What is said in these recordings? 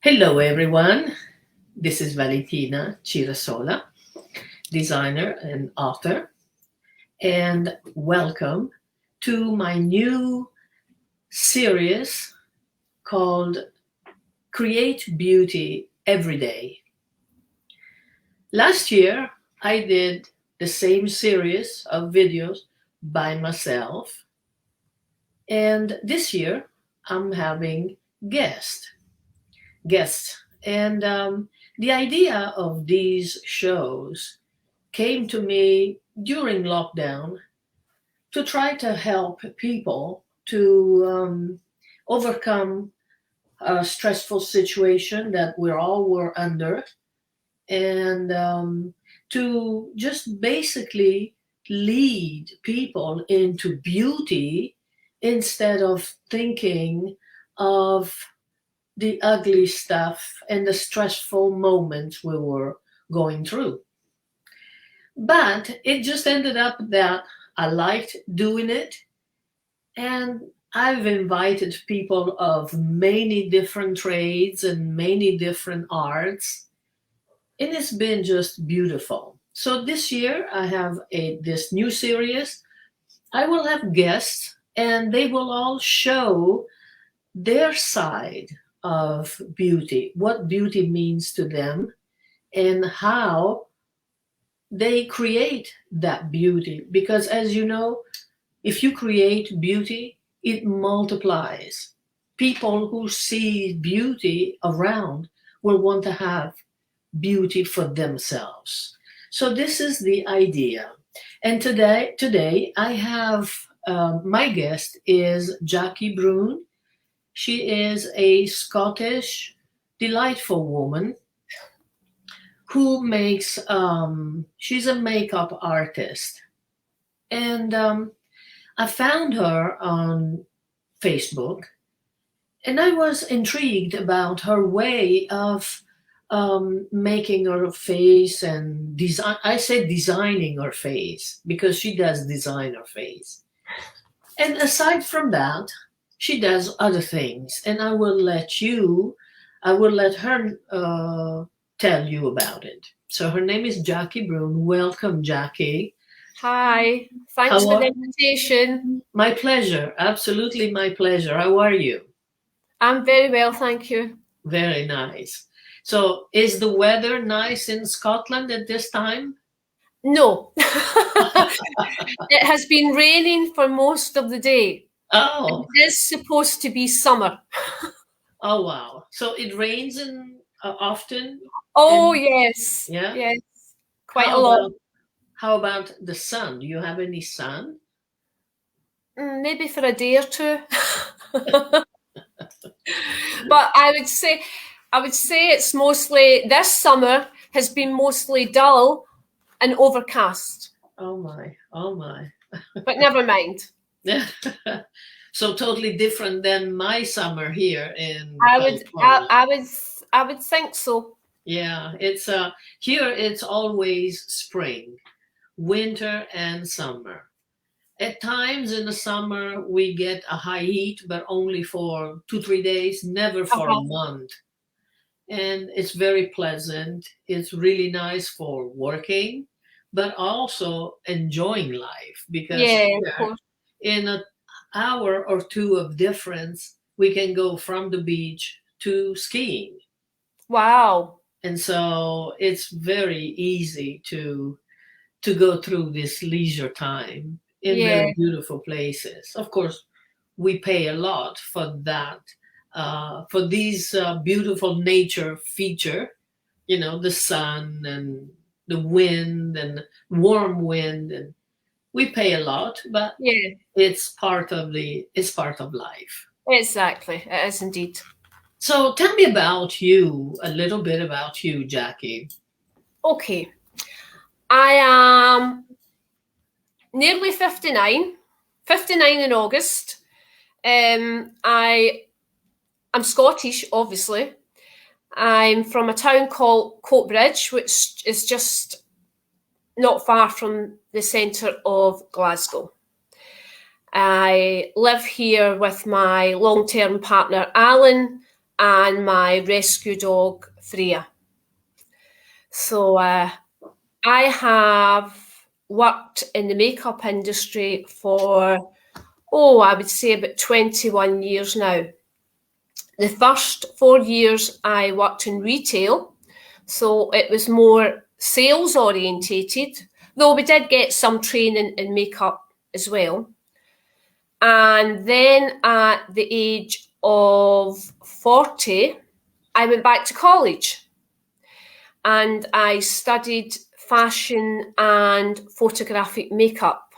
Hello, everyone. This is Valentina Cirasola, designer and author, and welcome to my new series called Create Beauty Every Day. Last year, I did the same series of videos by myself, and this year, I'm having guests. And the idea of these shows came to me during lockdown to try to help people to overcome a stressful situation that we all were under, and to just basically lead people into beauty instead of thinking of the ugly stuff and the stressful moments we were going through. But it just ended up that I liked doing it, and I've invited people of many different trades and many different arts, and it's been just beautiful. So this year I have this new series. I will have guests, and they will all show their side of beauty, what beauty means to them, and how they create that beauty. Because as you know, if you create beauty, it multiplies. People who see beauty around will want to have beauty for themselves. So this is the idea. And today I have my guest is Jacquie Bruin. She is a Scottish, delightful woman who makes, she's a makeup artist. And I found her on Facebook, and I was intrigued about her way of making her face and design. I said designing her face because she does design her face. And aside from that, she does other things, and I will let her tell you about it. So her name is Jacquie Bruin. Welcome, Jacquie. Hi, thanks for the invitation. My pleasure, absolutely my pleasure. How are you? I'm very well, thank you. Very nice. So is the weather nice in Scotland at this time? No. It has been raining for most of the day. Oh. It is supposed to be summer. Oh, wow. So it rains often? Oh, yes. Yeah? Yes, quite a lot. How about the sun? Do you have any sun? Maybe for a day or two. But I would say it's mostly, this summer has been mostly dull and overcast. Oh my, oh my. But never mind. So totally different than my summer here in I would think so. Yeah, it's here it's always spring, winter and summer. At times in the summer we get a high heat, but only for 2-3 days, never for a month. And it's very pleasant. It's really nice for working, but also enjoying life, because in an hour or two of difference, we can go from the beach to skiing. Wow. And so it's very easy to go through this leisure time in very beautiful places. Of course, we pay a lot for that, for these beautiful nature feature, the sun and the wind and warm wind, and we pay a lot, but it's part of life. Exactly, it is indeed. So tell me about you, a little bit about you, Jacquie. Okay. I am nearly 59 in August. I'm Scottish, obviously. I'm from a town called Coatbridge, which is just not far from the centre of Glasgow. I live here with my long-term partner, Alan, and my rescue dog, Freya. So I have worked in the makeup industry for, I would say about 21 years now. The first 4 years I worked in retail, so it was more sales orientated, though we did get some training in makeup as well. And then at the age of 40, I went back to college and I studied fashion and photographic makeup.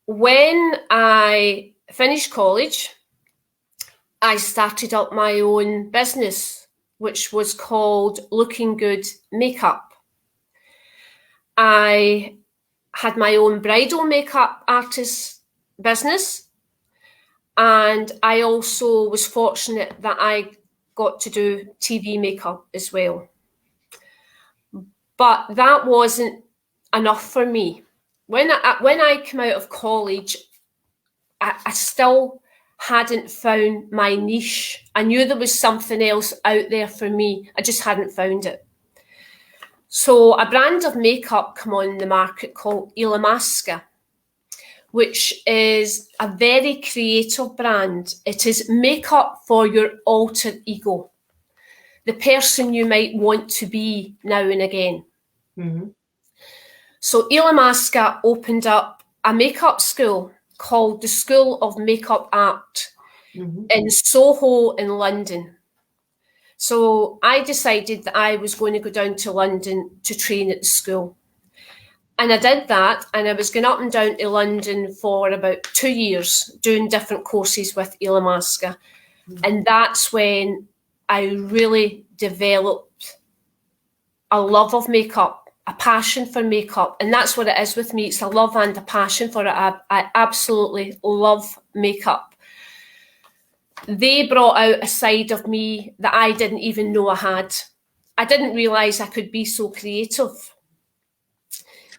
When I finished college, I started up my own business, which was called Looking Good Makeup. I had my own bridal makeup artist business, and I also was fortunate that I got to do TV makeup as well. But that wasn't enough for me. When I came out of college, I still hadn't found my niche. I knew there was something else out there for me. I just hadn't found it. So a brand of makeup came on the market called Illamasqua, which is a very creative brand. It is makeup for your alter ego, the person you might want to be now and again. Mm-hmm. So Illamasqua opened up a makeup school called the School of Makeup Art in Soho in London. So I decided that I was going to go down to London to train at the school. And I did that, and I was going up and down to London for about 2 years doing different courses with Illamasqua. And that's when I really developed a love of makeup, a passion for makeup. And that's what it is with me. It's a love and a passion for it. I absolutely love makeup. They brought out a side of me that I didn't even know I had. I didn't realise I could be so creative.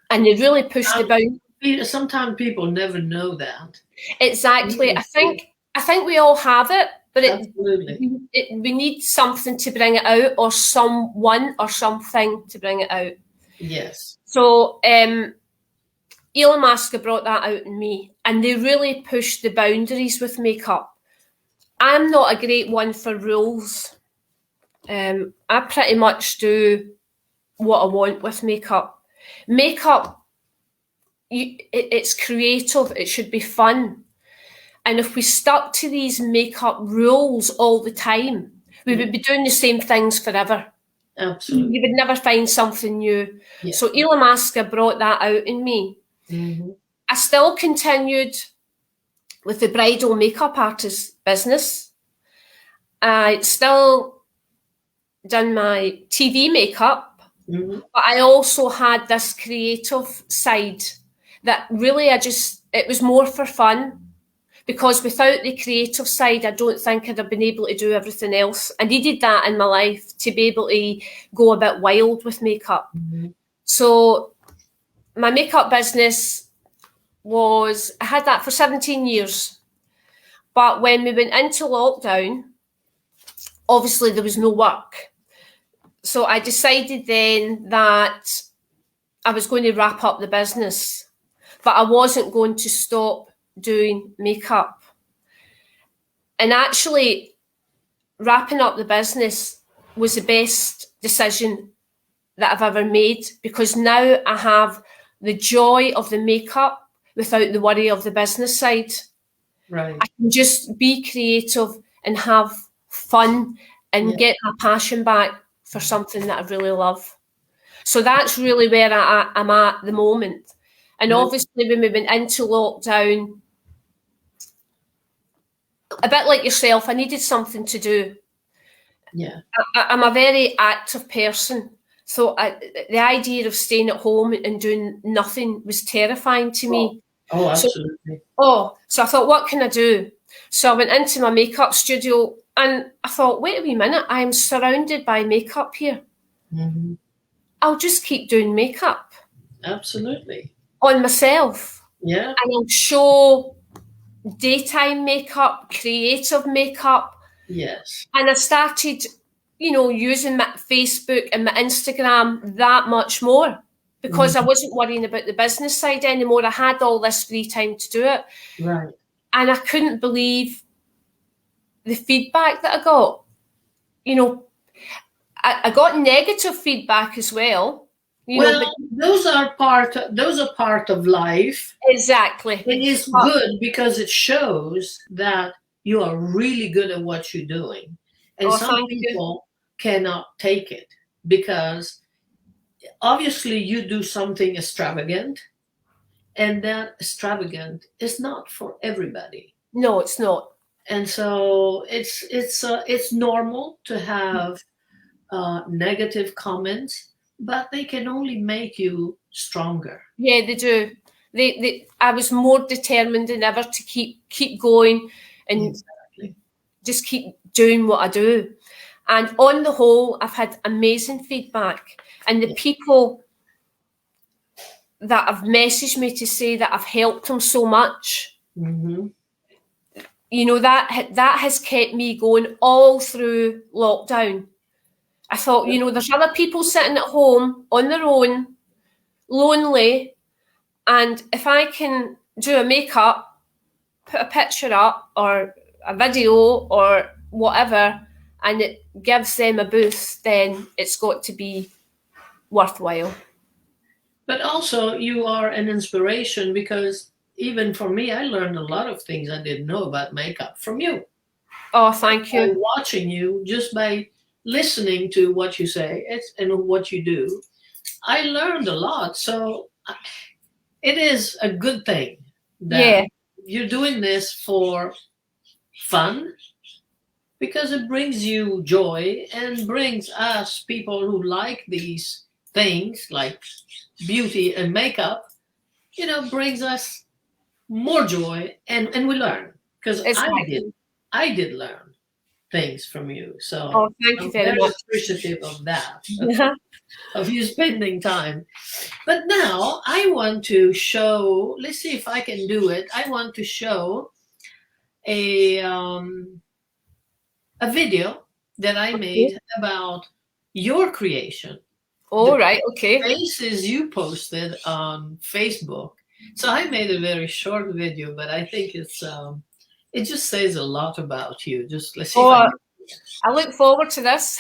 And they really pushed the boundaries. Sometimes people never know that. Exactly. I think we all have it, but we need something to bring it out, or someone or something to bring it out. Yes. So Illamasqua brought that out in me, and they really pushed the boundaries with makeup. I'm not a great one for rules. I pretty much do what I want with makeup. Makeup, it's creative. It should be fun. And if we stuck to these makeup rules all the time, we would be doing the same things forever. Absolutely. You would never find something new. Yeah. So Illamasqua brought that out in me. Mm-hmm. I still continued with the bridal makeup artist business. I still done my TV makeup, but I also had this creative side that really it was more for fun, because without the creative side, I don't think I'd have been able to do everything else. I needed that in my life to be able to go a bit wild with makeup. Mm-hmm. So my makeup business I had that for 17 years. But when we went into lockdown, obviously there was no work. So I decided then that I was going to wrap up the business, but I wasn't going to stop doing makeup. And actually, wrapping up the business was the best decision that I've ever made, because now I have the joy of the makeup without the worry of the business side. Right. I can just be creative and have fun and get my passion back for something that I really love. So that's really where I'm at the moment. And obviously when we went into lockdown, a bit like yourself, I needed something to do. Yeah. I'm a very active person. So the idea of staying at home and doing nothing was terrifying to me. Oh, absolutely. So I thought, what can I do? So I went into my makeup studio and I thought, wait a wee minute, I'm surrounded by makeup here. Mm-hmm. I'll just keep doing makeup. Absolutely. On myself. Yeah. And I'll show daytime makeup, creative makeup, Yes. And I started, using my Facebook and my Instagram that much more because I wasn't worrying about the business side anymore. I had all this free time to do it. Right. And I couldn't believe the feedback that I got. I got negative feedback as well. Well, But those are part of life. exactly. It is good because it shows that you are really good at what you're doing. And Oh, some thank you. people cannot take it because obviously you do something extravagant, and that extravagant is not for everybody. No, it's not. And so it's normal to have negative comments, but they can only make you stronger. Yeah, they do. I was more determined than ever to keep going and Exactly. just keep doing what I do. And on the whole, I've had amazing feedback. And the people that have messaged me to say that I've helped them so much, Mm-hmm. that has kept me going all through lockdown. I thought, there's other people sitting at home on their own, lonely, and if I can do a makeup, put a picture up or a video or whatever, and it gives them a boost, then it's got to be worthwhile. But also, you are an inspiration because even for me, I learned a lot of things I didn't know about makeup from you. Oh, thank By you. watching you, just by listening to what you say and what you do, I learned a lot. So it is a good thing that Yeah, you're doing this for fun because it brings you joy and brings us people who like these things like beauty and makeup, brings us more joy and we learn because exactly. I did learn things from you. So Oh, thank you I'm very very much. appreciative of that, of you spending time. But now I want to show, let's see if I can do it. I want to show a video that I Okay. made about your creation. All right. Okay. Faces you posted on Facebook. So I made a very short video, but I think it just says a lot about you. Just let's see if I Oh, can. I look forward to this.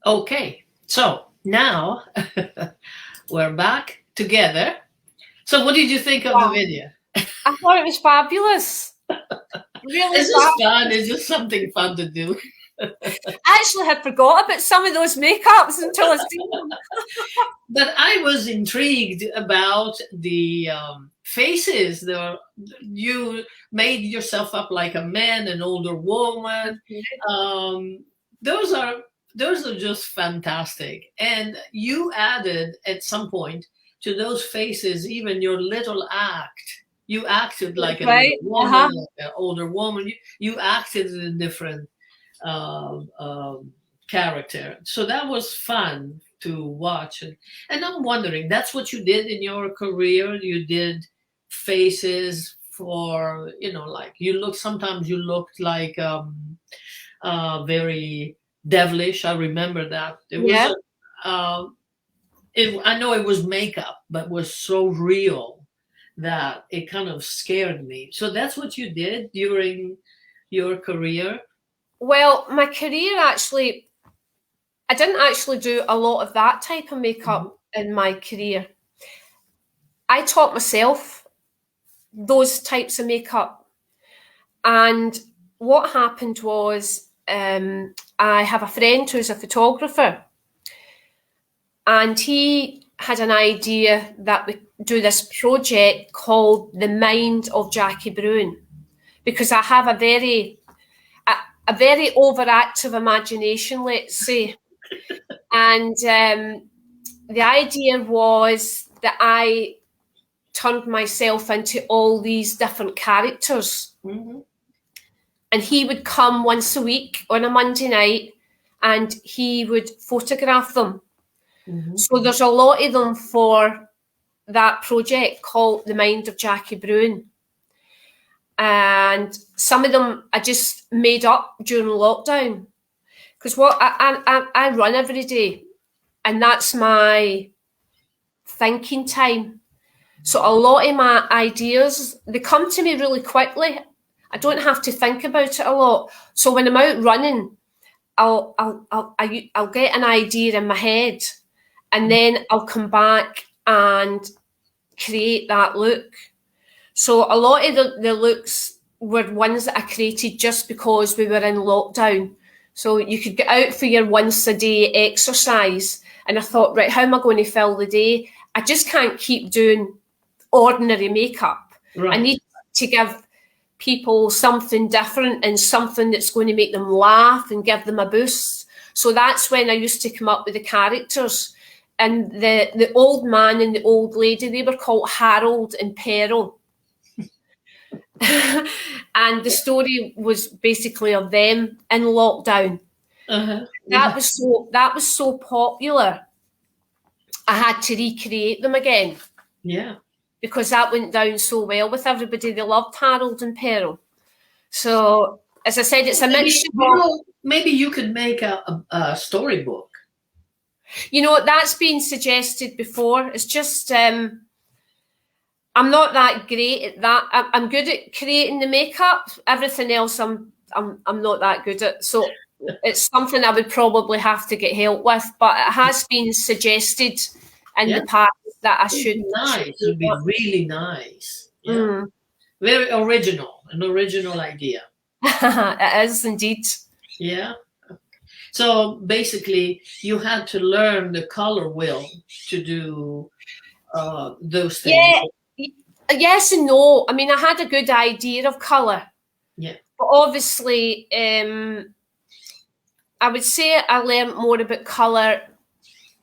Okay, so now we're back together. So what did you think of the Wow. video? I thought it was fabulous. Really It's just fun. It's just something fun to do. I actually had forgot about some of those makeups until I seen them. But I was intrigued about the faces. You made yourself up like a man, an older woman. Those are just fantastic. And you added at some point to those faces even your little act. You acted like a Right. little woman, like an older woman. You acted in a different character. So that was fun. to watch. And I'm wondering, that's what you did in your career? You did faces for, like sometimes you looked like very devilish. I remember that. There was Yeah. I know it was makeup, but was so real that it kind of scared me. So that's what you did during your career? Well, my career actually, I didn't actually do a lot of that type of makeup in my career. I taught myself those types of makeup. And what happened was, I have a friend who's a photographer, and he had an idea that we do this project called The Mind of Jacquie Bruin, because I have a very overactive imagination, let's say. And the idea was that I turned myself into all these different characters. Mm-hmm. And he would come once a week on a Monday night and he would photograph them. Mm-hmm. So there's a lot of them for that project called The Mind of Jacquie Bruin. And some of them I just made up during lockdown. Because what I run every day, and that's my thinking time. So a lot of my ideas, they come to me really quickly. I don't have to think about it a lot. So when I'm out running, I'll get an idea in my head, and then I'll come back and create that look. So a lot of the looks were ones that I created just because we were in lockdown. So you could get out for your once a day exercise. And I thought, right, how am I going to fill the day? I just can't keep doing ordinary makeup. Right. I need to give people something different and something that's going to make them laugh and give them a boost. So that's when I used to come up with the characters. And the old man and the old lady, they were called Harold and Peril. And the story was basically of them in lockdown. Uh-huh. That was so popular. I had to recreate them again. Yeah. Because that went down so well with everybody. They loved Harold and Peril. So, as I said, it's a mixture. Maybe you could make a storybook. That's been suggested before. It's just I'm not that great at that. I'm good at creating the makeup. Everything else, I'm not that good at. So it's something I would probably have to get help with. But it has been suggested in the past that I should. Nice. It would be really nice. Yeah. Very original. An original idea. It is indeed. Yeah. So basically, you had to learn the color wheel to do those things. Yeah. Yes and no. I mean, I had a good idea of colour. Yeah. But obviously, I would say I learned more about colour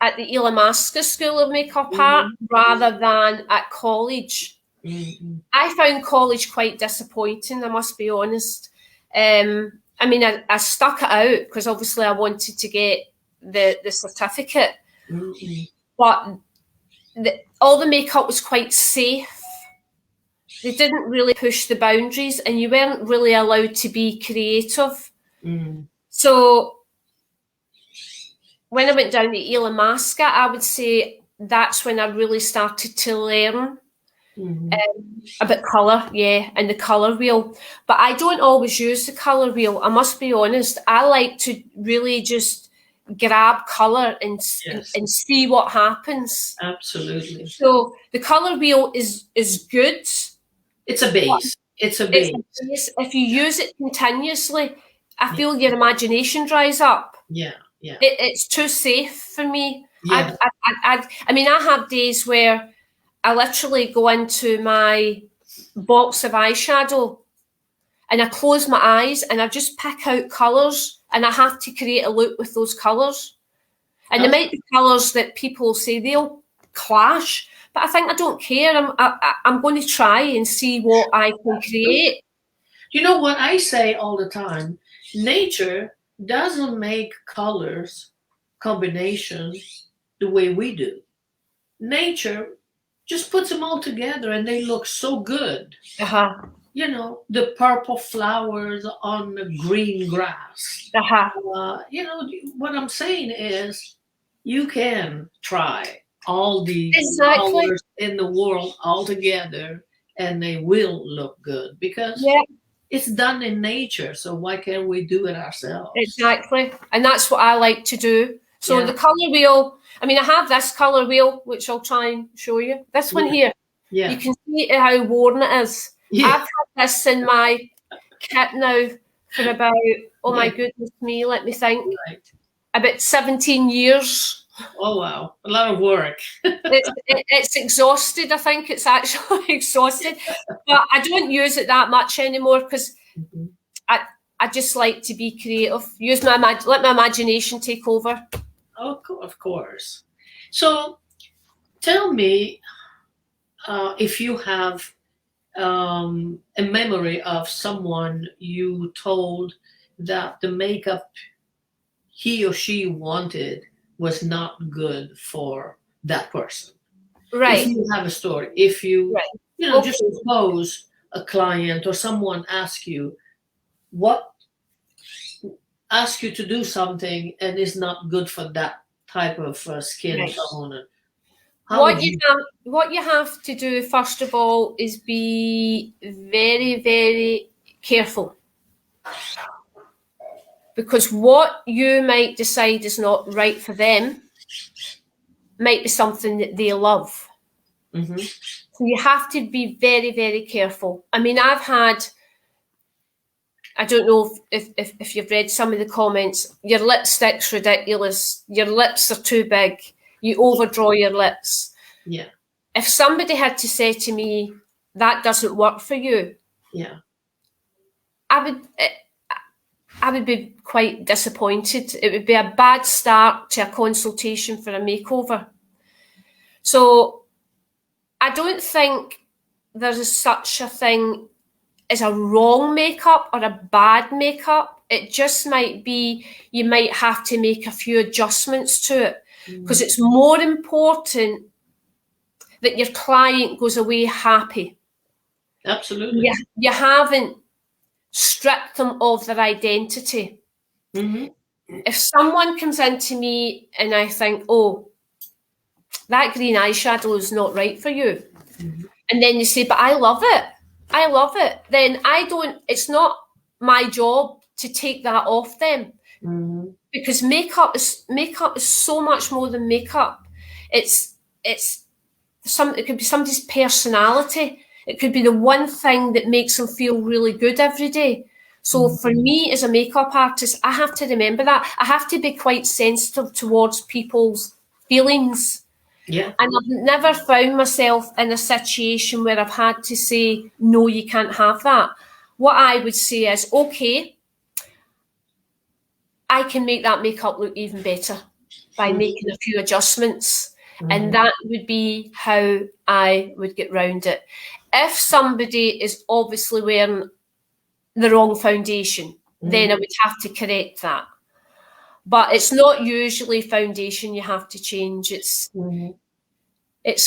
at the Ilamasca School of Makeup Art rather than at college. Mm-hmm. I found college quite disappointing, I must be honest. I mean, I stuck it out because obviously I wanted to get the certificate. Mm-hmm. But all the makeup was quite safe. They didn't really push the boundaries and you weren't really allowed to be creative. Mm-hmm. So when I went down to Ilamasca, I would say that's when I really started to learn about colour, and the colour wheel. But I don't always use the colour wheel, I must be honest. I like to really just grab colour and see what happens. Absolutely. So the colour wheel is good. It's a base. It's a base. If you use it continuously, I feel your imagination dries up. Yeah, yeah. It's too safe for me. Yeah. I mean, I have days where I literally go into my box of eyeshadow and I close my eyes and I just pick out colours and I have to create a look with those colours. And there might be colours that people say they'll clash, but I think I don't care. I'm going to try and see what I can create. You know what I say all the time? Nature doesn't make colors combinations the way we do. Nature just puts them all together and they look so good. Uh-huh. You know, the purple flowers on the green grass. Uh-huh. You know, what I'm saying is you can try all the Exactly. colors in the world all together and they will look good because Yeah, it's done in nature. So why can't we do it ourselves? exactly. And that's what I like to do. So Yeah. the colour wheel, I mean, I have this colour wheel, which I'll try and show you. This one Yeah. here. Yeah. You can see how worn it is. Yeah. I've had this in my kit now for about, oh my goodness me, let me think, Right. about 17 years. Oh, wow. A lot of work. It's exhausted. I think it's actually exhausted. But I don't use it that much anymore because Mhm. I just like to be creative. Let my imagination take over. Oh, of course. So tell me if you have a memory of someone you told that the makeup he or she wanted was not good for that person. If Right. you have a story, if you, Right. you know, Okay. just suppose a client or someone asks you ask you to do something and is not good for that type of skin Right. tone. How would you? What you have to do first of all is be very, very careful, because what you might decide is not right for them might be something that they love. Mm-hmm. So you have to be very, very careful. I mean, I don't know if you've read some of the comments, your lipstick's ridiculous, your lips are too big, you overdraw your lips. Yeah. If somebody had to say to me, that doesn't work for you, Yeah. I would be quite disappointed. It would be a bad start to a consultation for a makeover. So I don't think there is such a thing as a wrong makeup or a bad makeup. It just might be you might have to make a few adjustments to it, because it's more important that your client goes away happy. Absolutely. You haven't stripped them of their identity. Mm-hmm. If someone comes into me and I think, oh, that green eyeshadow is not right for you, Mm-hmm. and then you say, but I love it, then it's not my job to take that off them. Mm-hmm. Because makeup is so much more than makeup. It could be somebody's personality. It could be the one thing that makes them feel really good every day. So for me as a makeup artist, I have to remember that. I have to be quite sensitive towards people's feelings. Yeah. And I've never found myself in a situation where I've had to say, no, you can't have that. What I would say is, okay, I can make that makeup look even better by making a few adjustments. And that would be how I would get round it. If somebody is obviously wearing the wrong foundation, then I would have to correct that. But it's not usually foundation you have to change. It's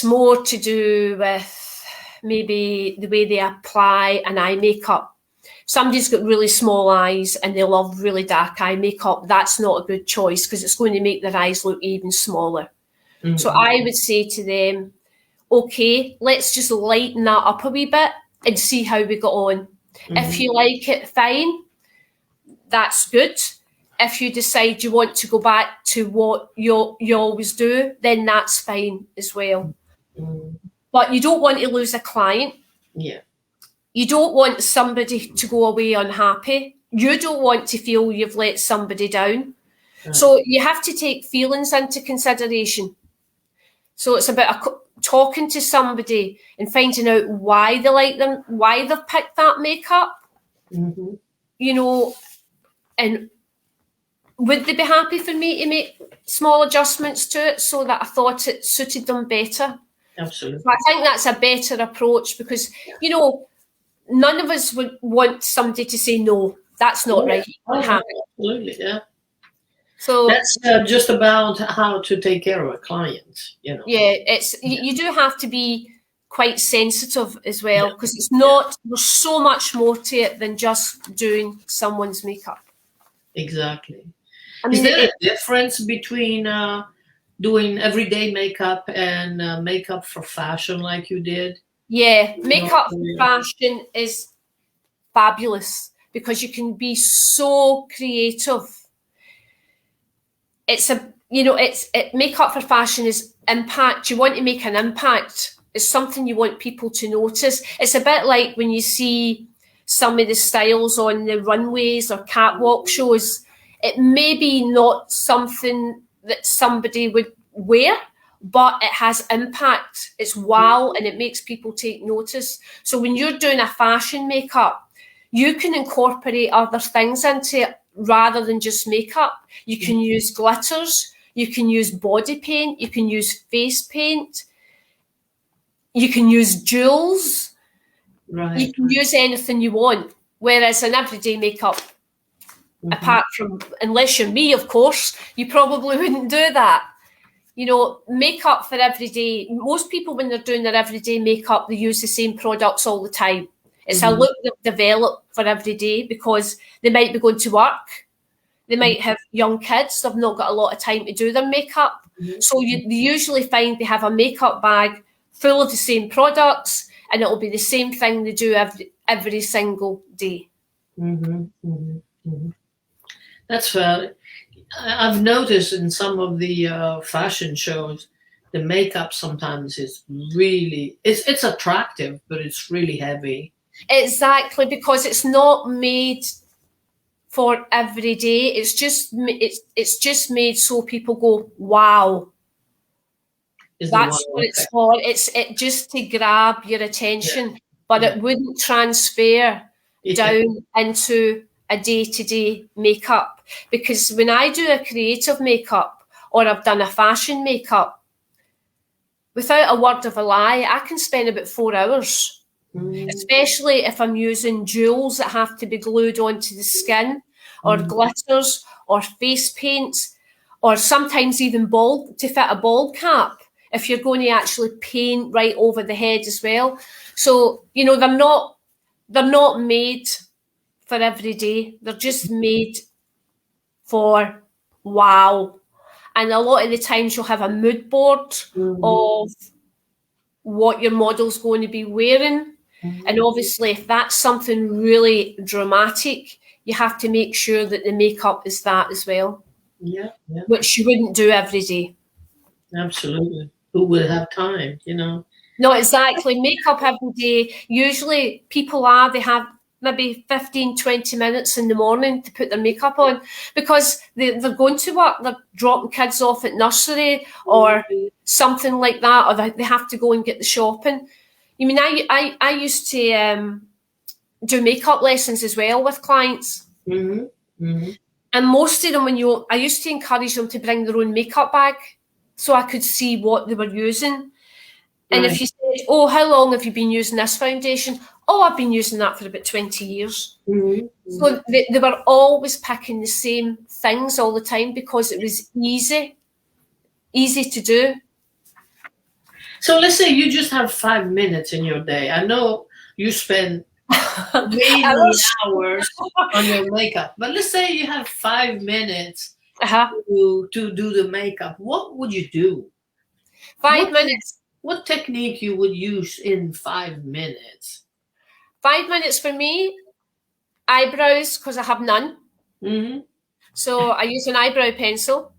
more to do with maybe the way they apply an eye makeup. Somebody's got really small eyes and they love really dark eye makeup. That's not a good choice because it's going to make their eyes look even smaller. So I would say to them, okay, let's just lighten that up a wee bit and see how we got on. If you like it, fine. That's good. If you decide you want to go back to what you always do, then that's fine as well. But you don't want to lose a client. Yeah. You don't want somebody to go away unhappy. You don't want to feel you've let somebody down. Right. So you have to take feelings into consideration. So it's about talking to somebody and finding out why they like them, why they've picked that makeup, you know, and would they be happy for me to make small adjustments to it so that I thought it suited them better? Absolutely. So I think that's a better approach because, you know, none of us would want somebody to say, no, that's not right. Absolutely, yeah. So That's just about how to take care of a client, you know. yeah, it's Yeah, you do have to be quite sensitive as well, yeah, because it's yeah, not, there's so much more to it than just doing someone's makeup. exactly. I Is mean, there a difference between doing everyday makeup and makeup for fashion like you did? yeah, No, makeup for yeah. fashion is fabulous because you can be so creative. It's a, you know, makeup for fashion is impact. You want to make an impact. It's something you want people to notice. It's a bit like when you see some of the styles on the runways or catwalk shows. It may be not something that somebody would wear, but it has impact. It's wow, and it makes people take notice. So when you're doing a fashion makeup, you can incorporate other things into it rather than just makeup. You can use glitters, you can use body paint, you can use face paint, you can use jewels, you Right, can use anything you want. Whereas in everyday makeup, right. apart from, unless you're me, of course, you probably wouldn't do that. You know, makeup for everyday, most people when they're doing their everyday makeup, they use the same products all the time. It's a Mm-hmm. look they've developed for every day because they might be going to work. They might have young kids. They've not got a lot of time to do their makeup. So they usually find they have a makeup bag full of the same products, and it'll be the same thing they do every single day. Mm-hmm. Mm-hmm. Mm-hmm. That's I've noticed in some of the fashion shows, the makeup sometimes is really it's attractive, but it's really heavy. Exactly, because it's not made for every day. It's just made so people go, wow. Is the one That's what it's effect? for. It just to grab your Yeah, attention, but yeah, it wouldn't transfer yeah. down into a day-to-day makeup. Because when I do a creative makeup or I've done a fashion makeup, without a word of a lie, I can spend about 4 hours, Mm-hmm. especially if I'm using jewels that have to be glued onto the skin, or glitters, or face paints, or sometimes even bald to fit a bald cap if you're going to actually paint right over the head as well. So, you know, they're not made for every day. They're just made for wow. And a lot of the times you'll have a mood board Mm-hmm. of what your model's going to be wearing. And Mm-hmm. obviously, if that's something really dramatic, you have to make sure that the makeup is that as well, Yeah, yeah, which you wouldn't do every day. absolutely. Who would have time, you know? Not exactly makeup every day. Usually, they have maybe 15, 20 minutes in the morning to put their makeup on because they're going to work, they're dropping kids off at nursery or something like that, or they have to go and get the shopping. You mean, I used to do makeup lessons as well with clients. Mm-hmm. Mm-hmm. And most of them, I used to encourage them to bring their own makeup bag so I could see what they were using. And if Right. you said, oh, how long have you been using this foundation? Oh, I've been using that for about 20 years. Mm-hmm. Mm-hmm. So they were always picking the same things all the time because it was easy to do. So let's say you just have 5 minutes in your day. I know you spend I many was, hours on your makeup, but let's say you have 5 minutes uh-huh, to do the makeup. What would you do? five What minutes. what technique you would use in 5 minutes? 5 minutes for me, eyebrows, because I have none. Mm-hmm. So I use an eyebrow pencil.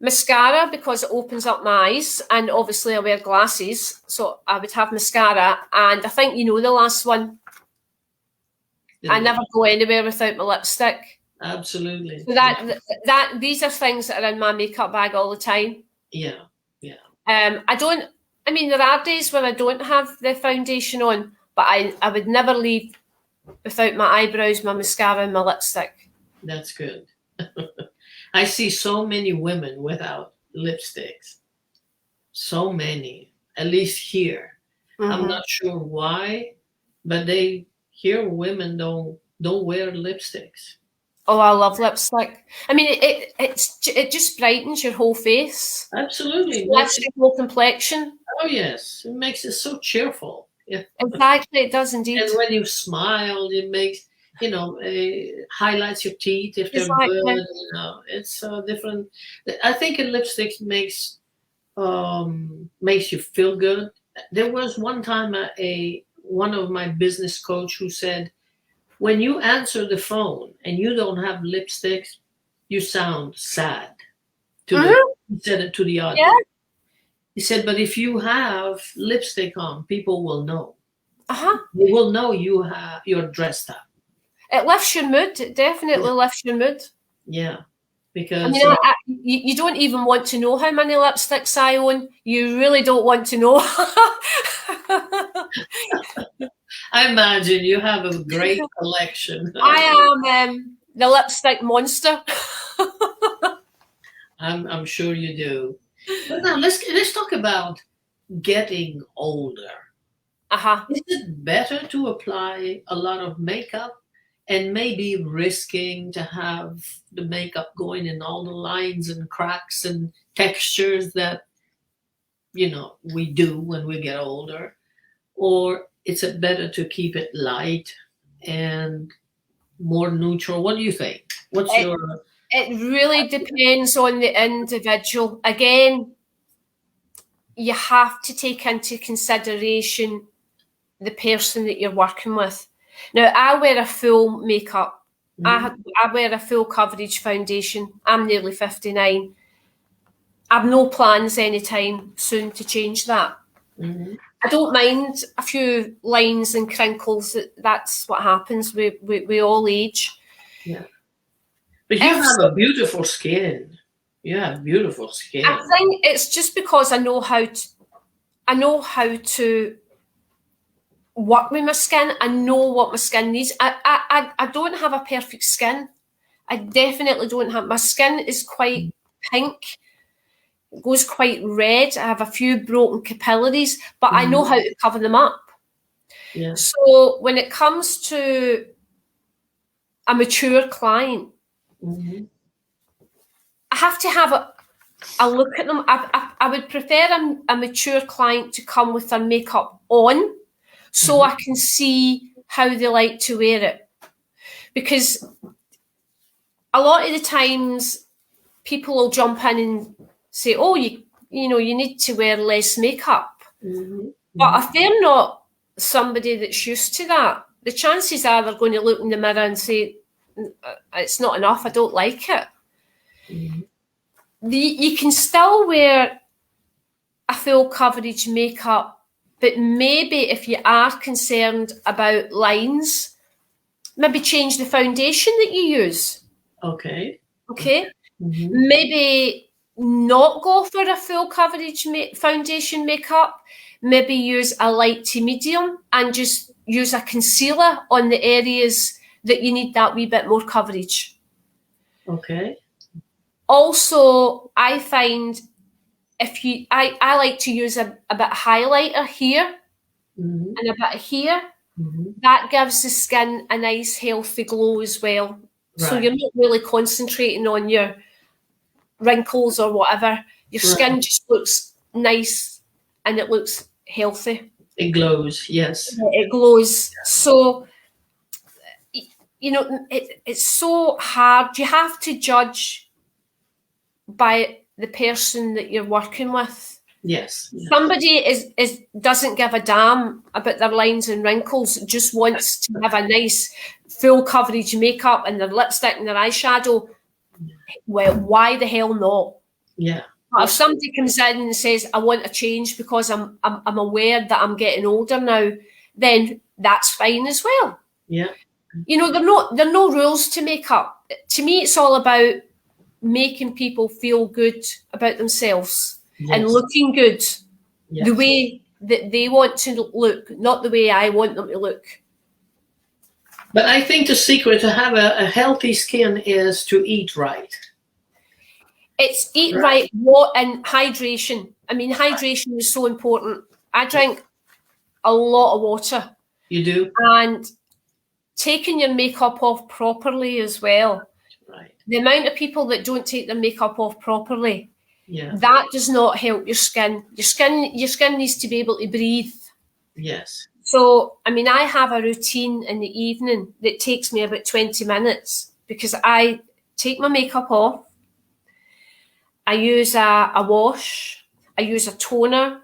Mascara, because it opens up my eyes, and obviously I wear glasses, so I would have mascara. And I think you know the last one, I never go anywhere without my lipstick. Absolutely. So Yeah. that these are things that are in my makeup bag all the time. Yeah. Yeah. I don't. I mean, there are days when I don't have the foundation on, but I would never leave without my eyebrows, my mascara, and my lipstick. That's good. I see so many women without lipsticks. So many, at least here. I'm Mm-hmm. not sure why, but they here women don't wear lipsticks. Oh, I love lipstick. I mean, it just brightens your whole face. Absolutely. It lifts your whole complexion. Oh, yes. It makes it so cheerful. Yeah. Exactly, it does indeed. And when you smile, it makes, highlights your teeth if they're Exactly. good. It's different. I think a lipstick makes you feel good. There was one time one of my business coach who said, when you answer the phone and you don't have lipstick, you sound sad. He said it to the audience. Yeah. He said, but if you have lipstick on, people will know. Uh-huh. They will know you're dressed up. It lifts your mood. It definitely lifts your mood. Yeah, because I mean, you don't even want to know how many lipsticks I own. You really don't want to know. I imagine you have a great collection. I am the lipstick monster. I'm sure you do. But now let's talk about getting older. Uh-huh. Is it better to apply a lot of makeup and maybe risking to have the makeup going in all the lines and cracks and textures that we do when we get older? Or is it better to keep it light and more neutral? What do you think? It really depends on the individual. Again, you have to take into consideration the person that you're working with. Now, I wear a full makeup. I wear a full coverage foundation. I'm nearly 59. I've no plans anytime soon to change that. Mm-hmm. I don't mind a few lines and crinkles. That's what happens. We all age. Yeah. But you have a beautiful skin. You have beautiful skin. I think it's just because I know how to work with my skin. I know what my skin needs. I don't have a perfect skin. I definitely don't have. My skin is quite pink. It goes quite red. I have a few broken capillaries, but I know how to cover them up. Yeah. So when it comes to a mature client, I have to have a look at them. I would prefer a mature client to come with their makeup on so I can see how they like to wear it. Because a lot of the times people will jump in and say, oh, you need to wear less makeup. But if they're not somebody that's used to that, the chances are they're going to look in the mirror and say, it's not enough, I don't like it. You can still wear a full coverage makeup, but maybe if you are concerned about lines, maybe change the foundation that you use. Okay. Maybe not go for a full coverage foundation makeup. Maybe use a light to medium and just use a concealer on the areas that you need that wee bit more coverage. Okay. Also, I find I like to use a bit highlighter here and a bit here. That gives the skin a nice healthy glow as well. Right. So you're not really concentrating on your wrinkles or whatever. Your skin just looks nice and it looks healthy. It glows, yes. It glows. So, it's so hard. You have to judge by the person that you're working with. Yes. Somebody doesn't give a damn about their lines and wrinkles, just wants to have a nice full coverage makeup and their lipstick and their eyeshadow. Well, why the hell not? Yeah. But if somebody comes in and says, I want a change because I'm aware that I'm getting older now, then that's fine as well. Yeah. There are no rules to makeup. To me, it's all about making people feel good about themselves and looking good the way that they want to look, not the way I want them to look. But I think the secret to have a healthy skin is to eat right. It's eat right, and hydration. I mean, hydration is so important. I drink a lot of water. You do? And taking your makeup off properly as well. the amount of people that don't take their makeup off properly, Yeah. that does not help your skin. Your skin needs to be able to breathe. Yes. So, I mean, I have a routine in the evening that takes me about 20 minutes because I take my makeup off, I use a wash, I use a toner.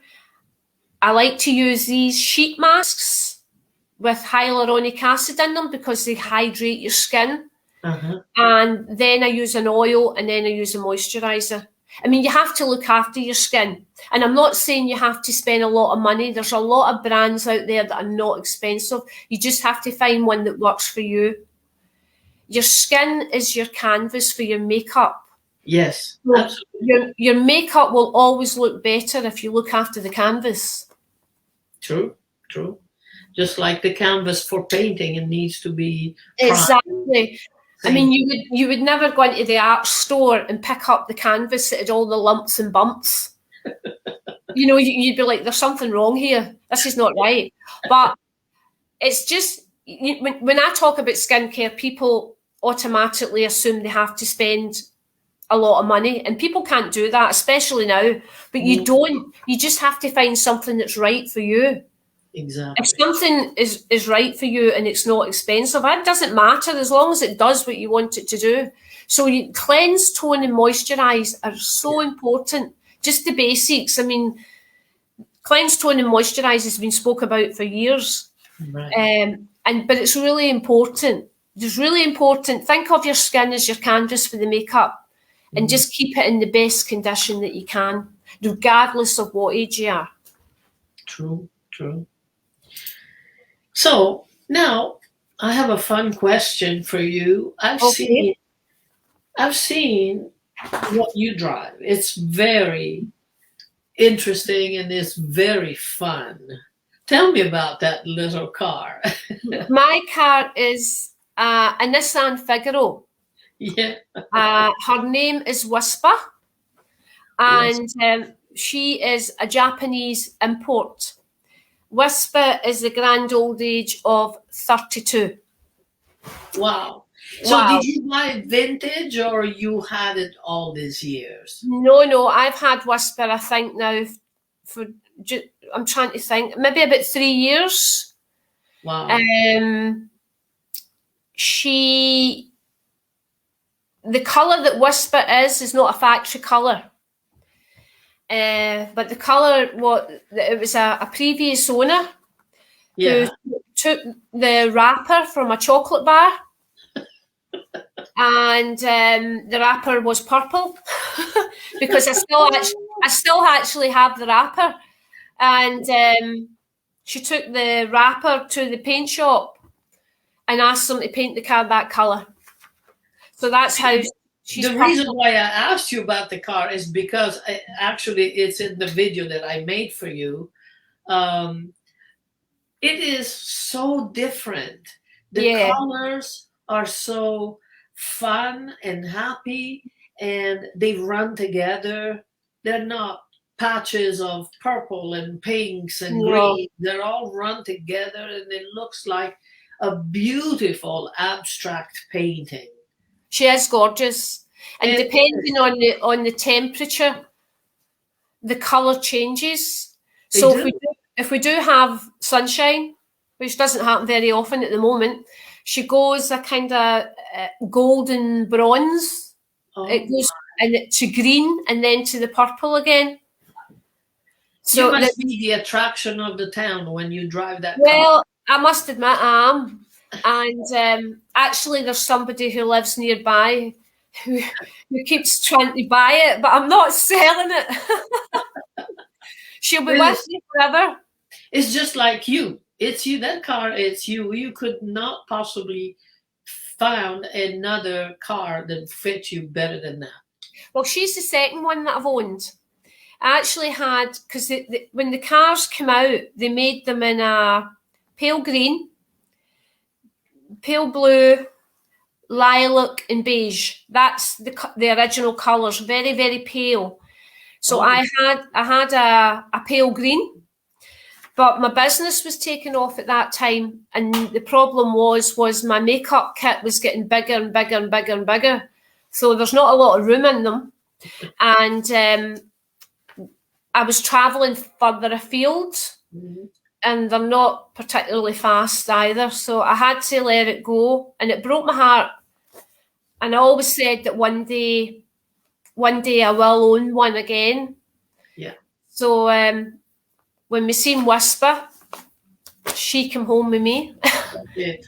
I like to use these sheet masks with hyaluronic acid in them because they hydrate your skin. Uh-huh. And then I use an oil, and then I use a moisturiser. I mean, you have to look after your skin. And I'm not saying you have to spend a lot of money. There's a lot of brands out there that are not expensive. You just have to find one that works for you. Your skin is your canvas for your makeup. Yes, So absolutely. your makeup will always look better if you look after the canvas. True, true. Just like the canvas for painting, it needs to be Exactly. I mean, you would never go into the art store and pick up the canvas that had all the lumps and bumps. You know, you'd be like, there's something wrong here. This is not right. But it's just, when I talk about skincare, people automatically assume they have to spend a lot of money. And people can't do that, especially now. But you don't. You just have to find something that's right for you. Exactly. If something is right for you and it's not expensive, it doesn't matter as long as it does what you want it to do. So you cleanse, tone and moisturise are so important. Just the basics. I mean, cleanse, tone and moisturise has been spoke about for years. Right. But it's really important. It's really important. Think of your skin as your canvas for the makeup and just keep it in the best condition that you can, regardless of what age you are. True, true. So now I have a fun question for you. I've seen what you drive. It's very interesting and it's very fun. Tell me about that little car. My car is a Nissan Figaro. Yeah. Her name is Whisper, and she is a Japanese import. Whisper is the grand old age of 32. Wow. So did you buy it vintage or you had it all these years? No, I've had Whisper, I think now, I'm trying to think, maybe about 3 years. Wow. The colour that Whisper is not a factory colour. But the colour, it was a previous owner who took the wrapper from a chocolate bar and the wrapper was purple because I still actually have the wrapper, and she took the wrapper to the paint shop and asked them to paint the car that colour. So that's how she's the reason why I asked you about the car is because actually it's in the video that I made for you. It is so different. The colors are so fun and happy, and they run together. They're not patches of purple and pinks and green. They're all run together, and it looks like a beautiful abstract painting. She is gorgeous, and depending on the temperature, the colour changes. So if we do have sunshine, which doesn't happen very often at the moment, she goes a kind of golden bronze. It goes to green and then to the purple again. So you must be the attraction of the town when you drive that car. Well, I must admit I am. And actually there's somebody who lives nearby who keeps trying to buy it, but I'm not selling it. She'll be with me forever. It's just like you. It's you. That car, it's you. You could not possibly find another car that fits you better than that. Well, she's the second one that I've owned. I actually had, because when the cars came out, they made them in a pale green, pale blue, lilac and beige. That's the original colours, very, very pale. So I had a pale green, but my business was taken off at that time, and the problem was my makeup kit was getting bigger and bigger and bigger and bigger so there's not a lot of room in them. And I was travelling further afield, and they're not particularly fast either. So I had to let it go, and it broke my heart. And I always said that one day I will own one again. Yeah. So when we seen Whisper, she came home with me. It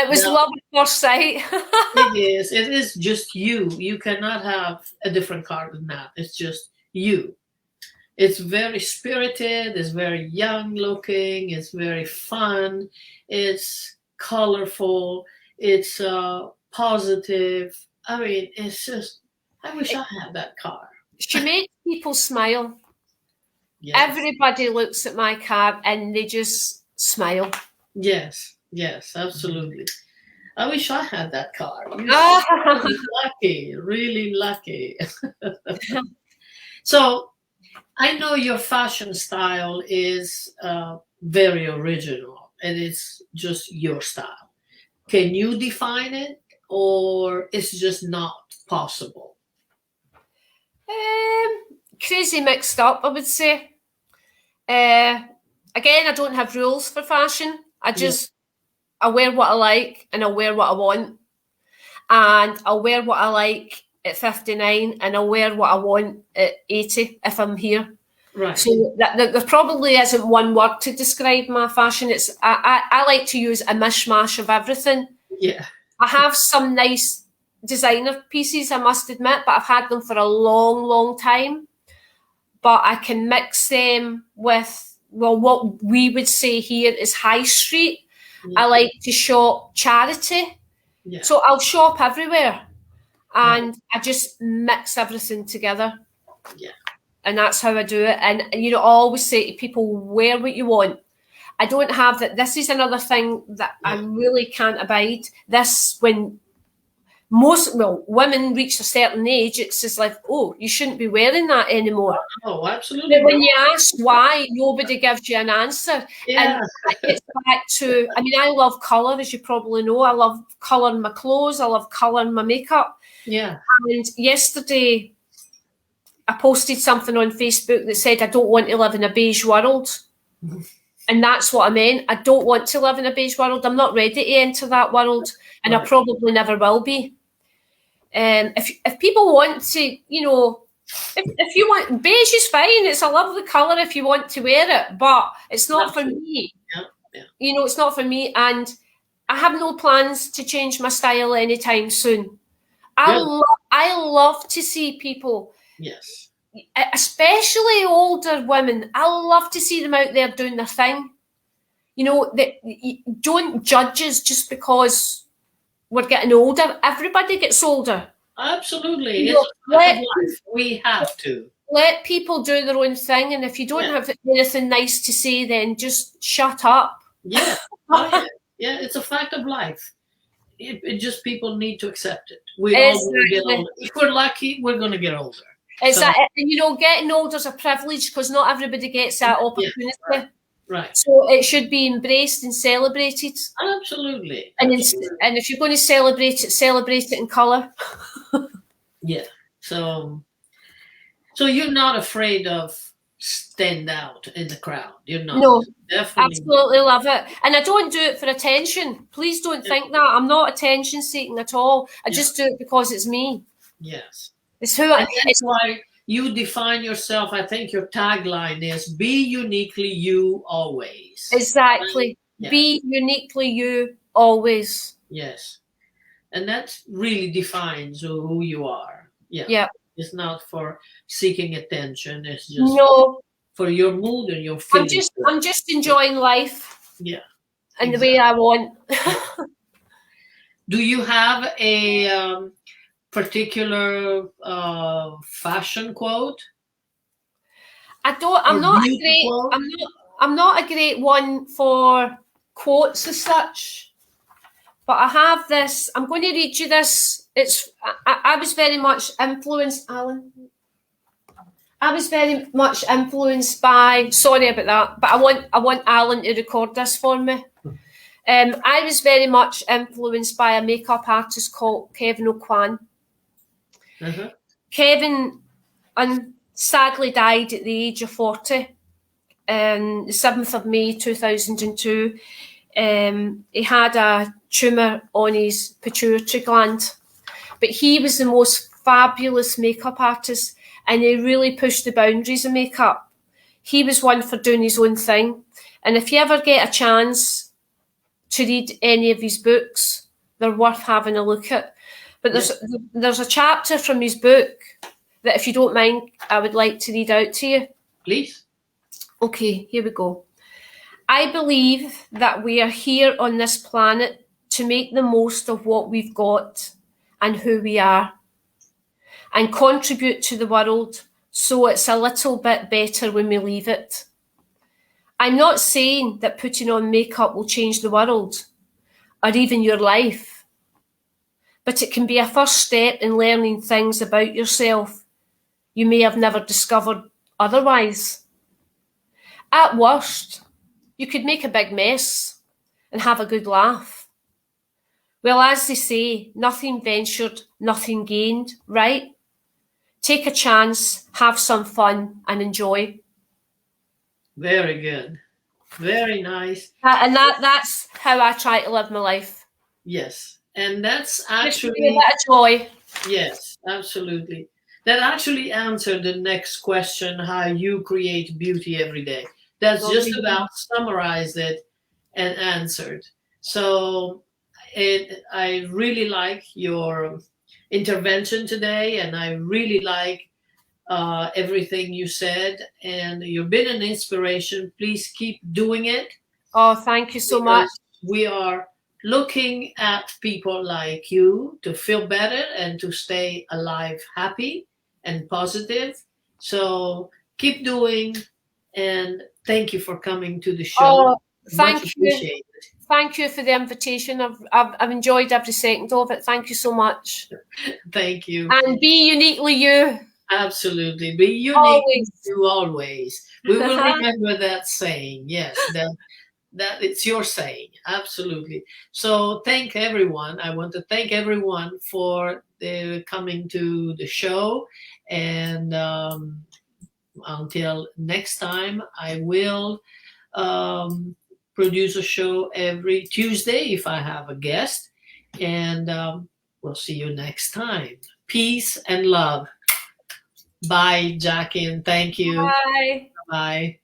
was love at first sight. It is just you. You cannot have a different car than that. It's just you. It's very spirited, it's very young looking, it's very fun, it's colorful, it's positive. I mean, it's just, I wish I had that car. She makes people smile. Yes. Everybody looks at my car and they just smile. Yes, absolutely. I wish I had that car. You're really lucky. So, I know your fashion style is very original and it's just your style. Can you define it, or it's just not possible? Crazy mixed up, I would say. Again, I don't have rules for fashion. I wear what I like and I wear what I want. And I'll wear what I like at 59 and I'll wear what I want at 80 if I'm here. Right. So there probably isn't one word to describe my fashion. I like to use a mishmash of everything. Yeah. I have some nice designer pieces, I must admit, but I've had them for a long, long time. But I can mix them with, well, what we would say here is high street. Yeah. I like to shop charity. Yeah. So I'll shop everywhere. And I just mix everything together. Yeah. And that's how I do it. And, I always say to people, wear what you want. I don't have that. This is another thing that I really can't abide. This, when women reach a certain age, it's just like, oh, you shouldn't be wearing that anymore. Oh, absolutely. But when you ask why, nobody gives you an answer. Yeah. And it's back to, I love colour, as you probably know. I love colouring my clothes. I love colouring my makeup. Yeah. And yesterday, I posted something on Facebook that said, I don't want to live in a beige world. And that's what I meant. I don't want to live in a beige world. I'm not ready to enter that world. And I probably never will be. If people want to, if you want, beige is fine. It's a lovely colour if you want to wear it. But it's not for me. Yeah. It's not for me. And I have no plans to change my style anytime soon. I love to see people. Yes. Especially older women. I love to see them out there doing their thing. Don't judge us just because we're getting older. Everybody gets older. Absolutely. It's a fact of life. We have to. Let people do their own thing. And if you don't have anything nice to say, then just shut up. Yeah. Yeah, it's a fact of life. It just, people need to accept it. We all will get older. If we're lucky, we're going to get older. And getting older is a privilege because not everybody gets that opportunity. Right. So it should be embraced and celebrated. Absolutely. And if you're going to celebrate it in colour. Yeah. So you're not afraid of stand out in the crowd. You're not. No. Definitely. Absolutely love it. And I don't do it for attention. Please don't think that. I'm not attention seeking at all. I just do it because it's me. Yes. It's who I am. That's why you define yourself. I think your tagline is be uniquely you always. Exactly. Yes. Be uniquely you always. Yes. And that really defines who you are. Yeah. It's not for seeking attention. It's just for your mood and your feelings. I'm just enjoying life. Yeah. And the way I want. Do you have a particular fashion quote? I'm not a great one for quotes as such, but I have this. I'm going to read you this. I was very much influenced, Alan. I was very much influenced by. Sorry about that, but I want Alan to record this for me. I was very much influenced by a makeup artist called Kevin O'Quan. Uh-huh. Kevin sadly died at the age of 40, the 7th of May 2002. He had a tumour on his pituitary gland, but he was the most fabulous makeup artist, and he really pushed the boundaries of makeup. He was one for doing his own thing, and if you ever get a chance to read any of his books, they're worth having a look at. But there's a chapter from his book that, if you don't mind, I would like to read out to you. Please. Okay, here we go. I believe that we are here on this planet to make the most of what we've got and who we are, and contribute to the world so it's a little bit better when we leave it. I'm not saying that putting on makeup will change the world or even your life, but it can be a first step in learning things about yourself you may have never discovered otherwise. At worst, you could make a big mess and have a good laugh. Well, as they say, nothing ventured, nothing gained, right? Take a chance, have some fun, and enjoy. Very good. Very nice. And that's how I try to live my life. Yes. And that's Just actually... give me that joy. Yes, absolutely. That actually answered the next question, how you create beauty every day. That's just about summarized it and answered. So I really like your intervention today, and I really like everything you said, and you've been an inspiration. Please keep doing it. Oh, thank you so much. We are looking at people like you to feel better and to stay alive, happy and positive. So keep doing, and thank you for coming to the show. Oh, thank Much you. appreciated. Thank you for the invitation. I've enjoyed every second of it. Thank you so much. Thank you. And be uniquely you. Absolutely. Be unique. Always. Always. We will remember that saying. Yes, that it's your saying. Absolutely. So thank everyone. I want to thank everyone for coming to the show. And until next time, I will produce a show every Tuesday if I have a guest. And we'll see you next time. Peace and love. Bye, Jacquie, and thank you. Bye. Bye.